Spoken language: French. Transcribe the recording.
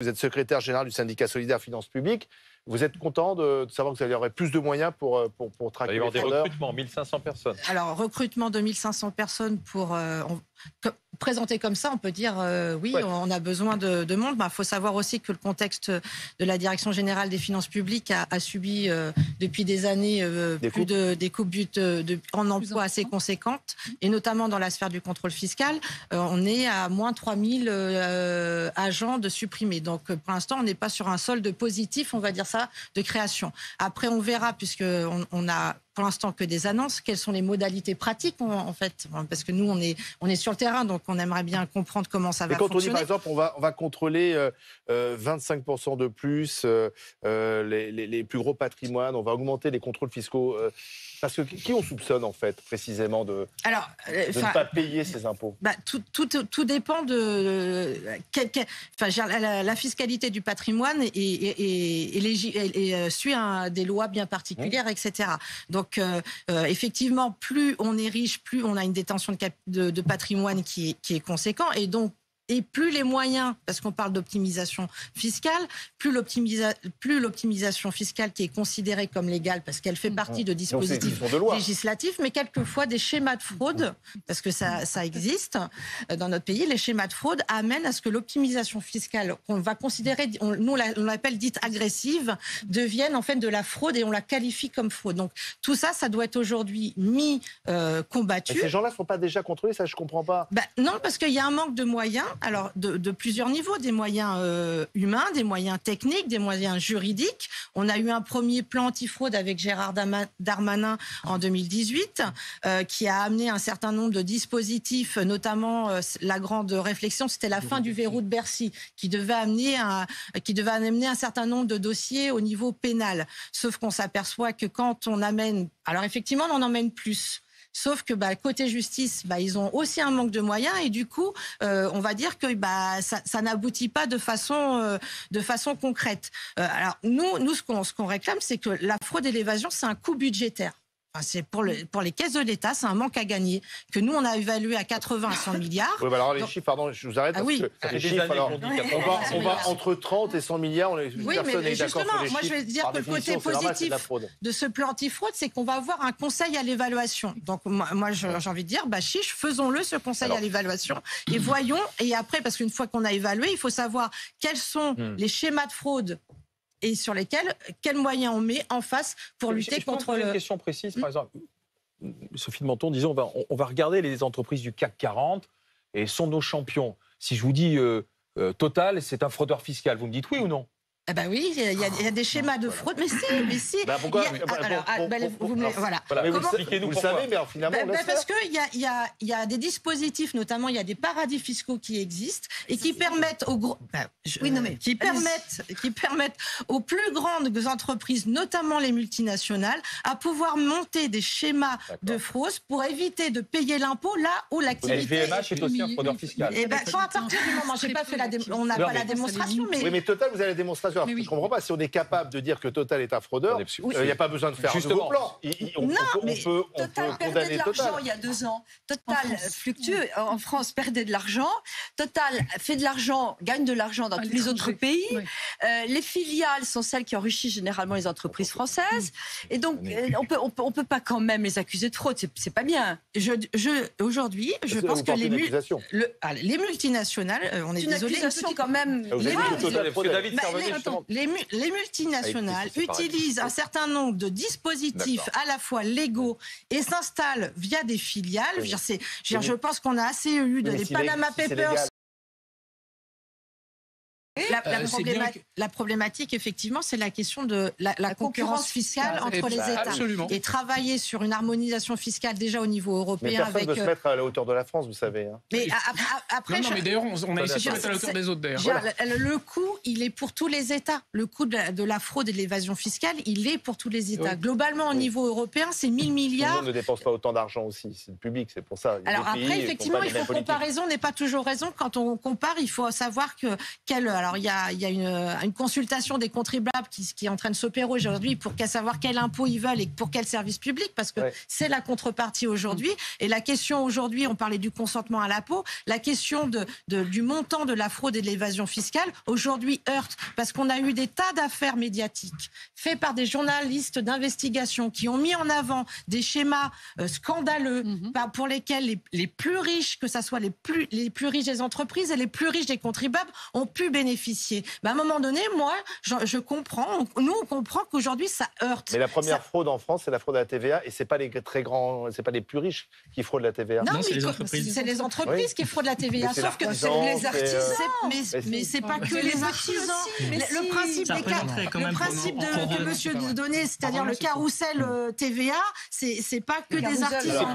Vous êtes secrétaire général du syndicat solidaire Finances publiques. Vous êtes content de savoir que vous aurez plus de moyens pour traquer les fraudeurs? Il va y avoir des recrutements, 1500 personnes. Alors, recrutement de 1500 personnes pour... Présenté comme ça, on peut dire oui, ouais. On a besoin de monde. Il faut savoir aussi que le contexte de la Direction générale des finances publiques a subi depuis des années des coupes en emploi assez conséquentes, et notamment dans la sphère du contrôle fiscal. On est à moins 3000 agents de supprimés. Donc pour l'instant, on n'est pas sur un solde positif, on va dire ça, de création. Après, on verra, puisqu'on a pour l'instant que des annonces. Quelles sont les modalités pratiques, en fait? Parce que nous, on est sur le terrain, donc on aimerait bien comprendre comment ça va fonctionner. Quand on dit, par exemple, on va contrôler 25% de plus les plus gros patrimoines, on va augmenter les contrôles fiscaux, parce que qui on soupçonne, en fait, précisément, de ne pas payer ses impôts? Tout dépend de... la fiscalité du patrimoine suit des lois bien particulières, etc. Donc, effectivement, plus on est riche, plus on a une détention de patrimoine qui est conséquent. Et plus les moyens, parce qu'on parle d'optimisation fiscale, plus l'optimisation fiscale qui est considérée comme légale, parce qu'elle fait partie de dispositifs législatifs, mais quelquefois des schémas de fraude, parce que ça existe dans notre pays, les schémas de fraude amènent à ce que l'optimisation fiscale, qu'on va considérer, nous on l'appelle dite agressive, devienne en fait de la fraude, et on la qualifie comme fraude. Donc tout ça, ça doit être aujourd'hui combattu. Et ces gens-là ne sont pas déjà contrôlés, ça je ne comprends pas. Non, parce qu'il y a un manque de moyens. Alors, de plusieurs niveaux, des moyens humains, des moyens techniques, des moyens juridiques. On a eu un premier plan antifraude avec Gérard Darmanin en 2018, qui a amené un certain nombre de dispositifs, notamment la grande réflexion, c'était la fin du verrou de Bercy, qui devait amener un certain nombre de dossiers au niveau pénal. Sauf qu'on s'aperçoit que quand on amène... Alors effectivement, on en emmène plus. Sauf que côté justice, ils ont aussi un manque de moyens, et du coup, on va dire que ça n'aboutit pas de façon concrète. Alors nous, ce qu'on réclame, c'est que la fraude et l'évasion, c'est un coût budgétaire. C'est pour les caisses de l'État, c'est un manque à gagner que nous on a évalué à 80 à 100 milliards. Oui, alors les chiffres, pardon, je vous arrête. Les chiffres, alors, on va entre 30 et 100 milliards. Oui, mais justement, moi je vais dire que le côté positif de ce plan anti-fraude, c'est qu'on va avoir un conseil à l'évaluation. Donc moi j'ai envie de dire, chiche, faisons-le ce conseil à l'évaluation, et voyons. Et après, parce qu'une fois qu'on a évalué, il faut savoir quels sont les schémas de fraude et sur quels moyens on met en face pour lutter contre une question précise, par exemple, Sophie de Menton, disons, on va regarder les entreprises du CAC 40 et sont nos champions. Si je vous dis Total, c'est un fraudeur fiscal, vous me dites oui ou non? Oui, il y a des schémas de fraude, mais si. Pourquoi voilà. Mais vous expliquez-nous pourquoi. Vous le savez, mais finalement, parce qu'il y a des dispositifs, notamment il y a des paradis fiscaux qui existent et qui permettent aux qui permettent aux plus grandes entreprises, notamment les multinationales, à pouvoir monter des schémas de fraude pour éviter de payer l'impôt là où l'activité. LVMH est aussi un fraudeur fiscal. À partir du moment, on n'a pas la démonstration, mais. Oui, mais Total, vous avez la démonstration. Je ne comprends pas. Si on est capable de dire que Total est un fraudeur, il n'y a pas besoin de faire un nouveau plan. On peut condamner de l'argent il y a 2 ans. Total fluctue. En France, perdait de l'argent. Total fait de l'argent, gagne de l'argent dans tous les autres pays. Les filiales sont celles qui enrichissent généralement les entreprises françaises. Et donc, on peut pas quand même les accuser de fraude. C'est pas bien. Aujourd'hui, je pense que les multinationales, on est désolé. C'est une accusation quand même. Les multinationales utilisent un certain nombre de dispositifs à la fois légaux et s'installent via des filiales. Je pense qu'on a assez eu des Panama Papers. La problématique, effectivement, c'est la question de la concurrence fiscale entre les États. Absolument. Et travailler sur une harmonisation fiscale déjà au niveau européen. Mais personne ne veut se mettre à la hauteur de la France, vous savez. Mais après, mais d'ailleurs, on a essayé de se mettre à la hauteur des autres, d'ailleurs. Le coût, il est pour tous les États. Le coût de la fraude et de l'évasion fiscale, il est pour tous les États. Globalement, au niveau européen, c'est 1000 milliards. Tout le monde ne dépense pas autant d'argent aussi. C'est le public, c'est pour ça. Alors après, effectivement, comparaison n'est pas toujours raison. Quand on compare, il faut savoir que il y a une consultation des contribuables qui est en train de s'opérer aujourd'hui pour savoir quel impôt ils veulent et pour quel service public, parce que c'est la contrepartie aujourd'hui. Et la question aujourd'hui, on parlait du consentement à l'impôt, la question du montant de la fraude et de l'évasion fiscale, aujourd'hui heurte, parce qu'on a eu des tas d'affaires médiatiques faits par des journalistes d'investigation qui ont mis en avant des schémas scandaleux pour lesquels les plus riches, que ce soit les plus riches des entreprises et les plus riches des contribuables, ont pu bénéficier. À un moment donné, moi, je comprends, nous on comprend qu'aujourd'hui ça heurte. Mais la première fraude en France, c'est la fraude à la TVA, et c'est pas les très grands, c'est pas les plus riches qui fraudent la TVA. Non, c'est les entreprises. C'est les entreprises qui fraudent la TVA, sauf que c'est les artisans. Mais c'est pas que les artisans. Le principe que monsieur donnait, c'est-à-dire le carrousel TVA, c'est pas que des artisans.